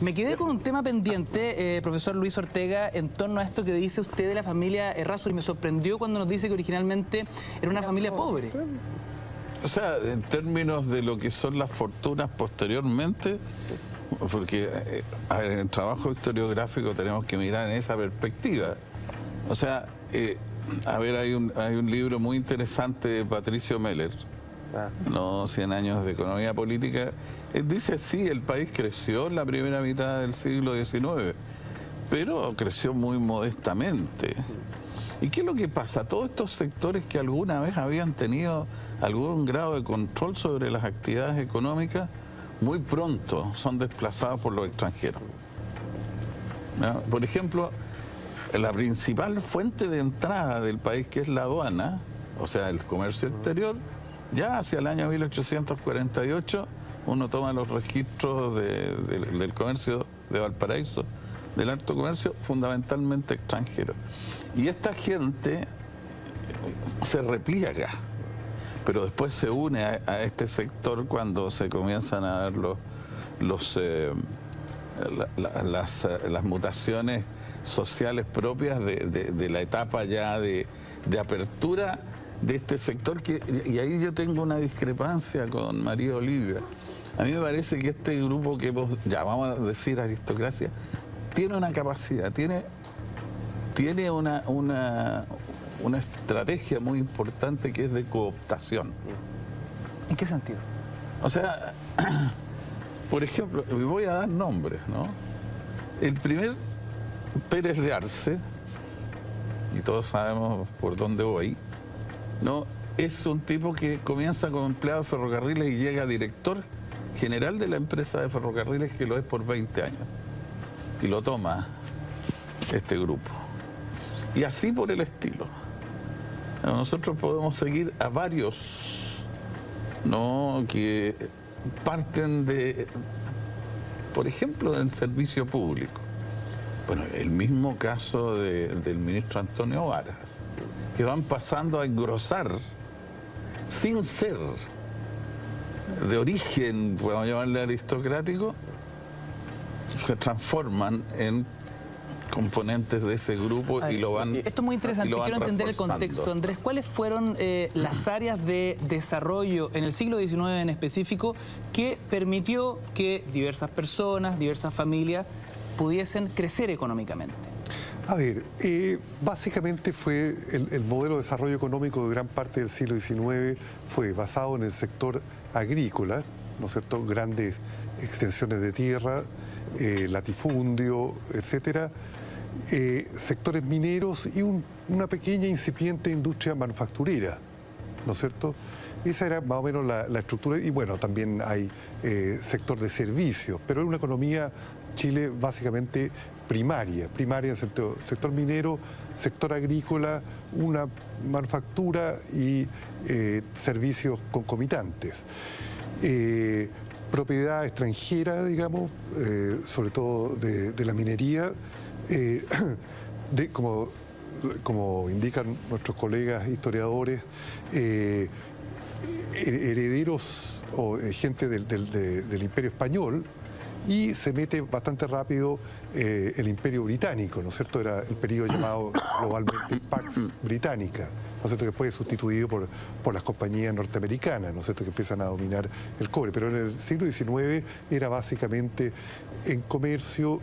Me quedé con un tema pendiente, profesor Luis Ortega, en torno a esto que dice usted de la familia Errázuriz. Me sorprendió cuando nos dice que originalmente era una familia pobre. O sea, en términos de lo que son las fortunas posteriormente, porque en el trabajo historiográfico tenemos que mirar en esa perspectiva. O sea, hay un libro muy interesante de Patricio Meller, ¿no? 100 años de economía política. Él dice, sí, el país creció en la primera mitad del siglo XIX, pero creció muy modestamente. ¿Y qué es lo que pasa? Todos estos sectores que alguna vez habían tenido algún grado de control sobre las actividades económicas, muy pronto son desplazados por los extranjeros, ¿no? Por ejemplo, la principal fuente de entrada del país, que es la aduana, o sea, el comercio exterior, ya hacia el año 1848, uno toma los registros del comercio de Valparaíso, del alto comercio, fundamentalmente extranjero. Y esta gente se repliega, pero después se une a este sector cuando se comienzan a dar las mutaciones sociales propias de la etapa ya de apertura de este sector, y ahí yo tengo una discrepancia con María Olivia. A mí me parece que este grupo que llamamos a decir aristocracia tiene una capacidad, tiene una estrategia muy importante, que es de cooptación. ¿En qué sentido? O sea, por ejemplo, voy a dar nombres, ¿no? El primer, Pérez de Arce, y todos sabemos por dónde voy, ¿no? Es un tipo que comienza como empleado de ferrocarriles y llega a director general de la empresa de ferrocarriles, que lo es por 20 años. Y lo toma este grupo. Y así por el estilo. Nosotros podemos seguir a varios, ¿no?, que parten de, por ejemplo, del servicio público. Bueno, el mismo caso del ministro Antonio Varas, que van pasando a engrosar, sin ser de origen, podemos llamarle aristocrático, se transforman en componentes de ese grupo y lo van. Esto es muy interesante, quiero entender el contexto, Andrés. ¿Cuáles fueron las áreas de desarrollo en el siglo XIX en específico que permitió que diversas personas, diversas familias pudiesen crecer económicamente? A ver, básicamente fue el modelo de desarrollo económico de gran parte del siglo XIX fue basado en el sector agrícola, ¿no es cierto? Grandes extensiones de tierra, latifundio, etcétera, sectores mineros y una pequeña incipiente industria manufacturera, ¿no es cierto? Esa era más o menos la estructura, y bueno, también hay sector de servicios, pero es una economía, Chile, básicamente primaria en sector minero, sector agrícola, una manufactura y servicios concomitantes. Propiedad extranjera, digamos, sobre todo de la minería, como indican nuestros colegas historiadores, herederos o gente del Imperio Español, y se mete bastante rápido el Imperio Británico, ¿no es cierto? Era el periodo llamado globalmente Pax Británica, ¿no es cierto?, que fue sustituido por las compañías norteamericanas, ¿no es cierto?, que empiezan a dominar el cobre. Pero en el siglo XIX era básicamente en comercio,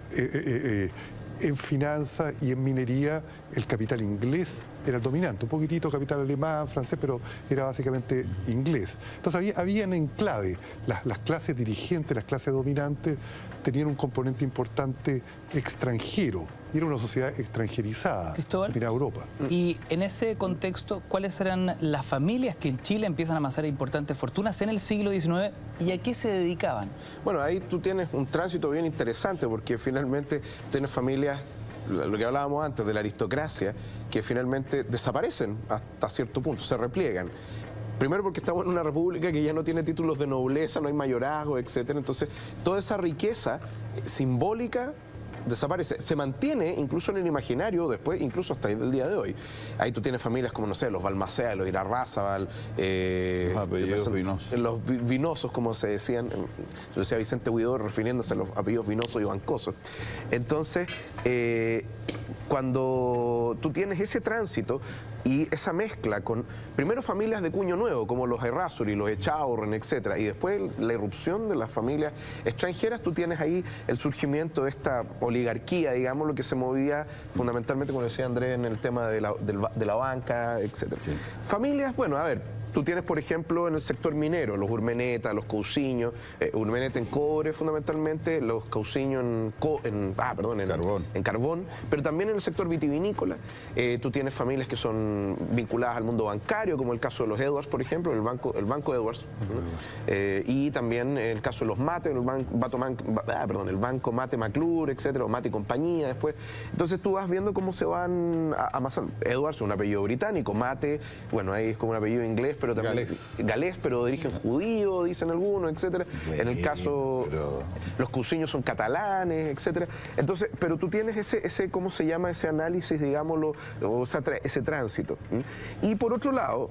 en finanzas y en minería, el capital inglés era el dominante, un poquitito capital alemán, francés, pero era básicamente inglés. Entonces había en enclave, las clases dirigentes, las clases dominantes tenían un componente importante extranjero, y era una sociedad extranjerizada, Cristóbal, en Europa. Y en ese contexto, ¿cuáles eran las familias que en Chile empiezan a amasar importantes fortunas en el siglo XIX y a qué se dedicaban? Bueno, ahí tú tienes un tránsito bien interesante, porque finalmente tienes familias, lo que hablábamos antes de la aristocracia, que finalmente desaparecen hasta cierto punto, se repliegan. Primero porque estamos en una república que ya no tiene títulos de nobleza, no hay mayorazgo, etcétera. Entonces, toda esa riqueza simbólica desaparece. Se mantiene incluso en el imaginario después, incluso hasta el día de hoy. Ahí tú tienes familias como, no sé, los Balmaceda, los Irarrázaval, los apellidos vinosos. Los vinosos, como se decían, lo decía Vicente Huidobro refiriéndose a los apellidos vinosos y bancosos. Entonces, cuando tú tienes ese tránsito y esa mezcla con, primero, familias de cuño nuevo, como los Errázuriz, los Echaurren, etcétera, y después la irrupción de las familias extranjeras, tú tienes ahí el surgimiento de esta oligarquía, digamos, lo que se movía fundamentalmente, como decía Andrés, en el tema de la banca, etcétera. Sí. Familias, bueno, a ver, tú tienes, por ejemplo, en el sector minero, los Urmeneta, los Cousiño, Urmeneta en cobre fundamentalmente, los Cousiño en carbón, pero también en el sector vitivinícola. Tú tienes familias que son vinculadas al mundo bancario, como el caso de los Edwards, por ejemplo, el banco Edwards, y también el caso de los Mate, el banco Mate McClure, etcétera, o Mate y compañía después. Entonces tú vas viendo cómo se van amasando. Edwards es un apellido británico, Mate, bueno, ahí es como un apellido inglés, pero también galés, pero de origen judío, dicen algunos, etcétera. En el caso, los Cousiños son catalanes, etcétera. Entonces, pero tú tienes ese ¿cómo se llama? Ese análisis, digámoslo, o ese tránsito. Y por otro lado,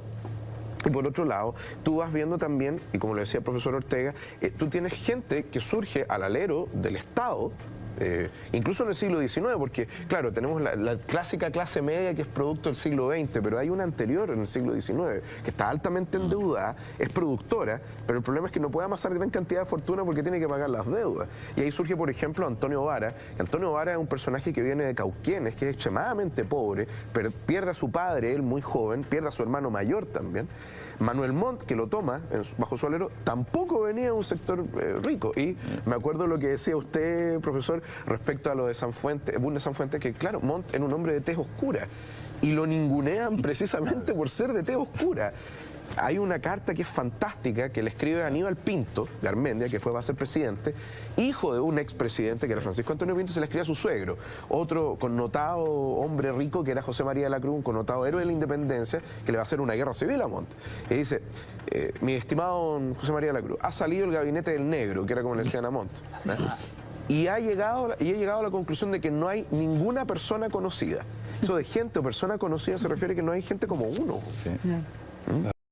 tú vas viendo también, y como le decía el profesor Ortega, tú tienes gente que surge al alero del Estado, incluso en el siglo XIX, porque, claro, tenemos la clásica clase media que es producto del siglo XX, pero hay una anterior en el siglo XIX, que está altamente endeudada, es productora, pero el problema es que no puede amasar gran cantidad de fortuna porque tiene que pagar las deudas. Y ahí surge, por ejemplo, Antonio Vara. Antonio Vara es un personaje que viene de Cauquenes, que es extremadamente pobre, pero pierde a su padre, él muy joven, pierde a su hermano mayor también. Manuel Montt, que lo toma bajo su alero, tampoco venía de un sector rico. Y me acuerdo lo que decía usted, profesor, respecto a lo de Bunde Sanfuentes, que claro, Montt era un hombre de tez oscura y lo ningunean precisamente por ser de tez oscura. Hay una carta que es fantástica que le escribe Aníbal Pinto Garmendia, que después va a ser presidente, hijo de un expresidente que era Francisco Antonio Pinto, se le escribe a su suegro, otro connotado hombre rico que era José María de la Cruz, un connotado héroe de la independencia, que le va a hacer una guerra civil a Montt. Y dice, mi estimado José María de la Cruz, ha salido el gabinete del negro, que era como le decían a Montt. Y he llegado a la conclusión de que no hay ninguna persona conocida. Eso de gente o persona conocida se refiere a que no hay gente como uno. Sí.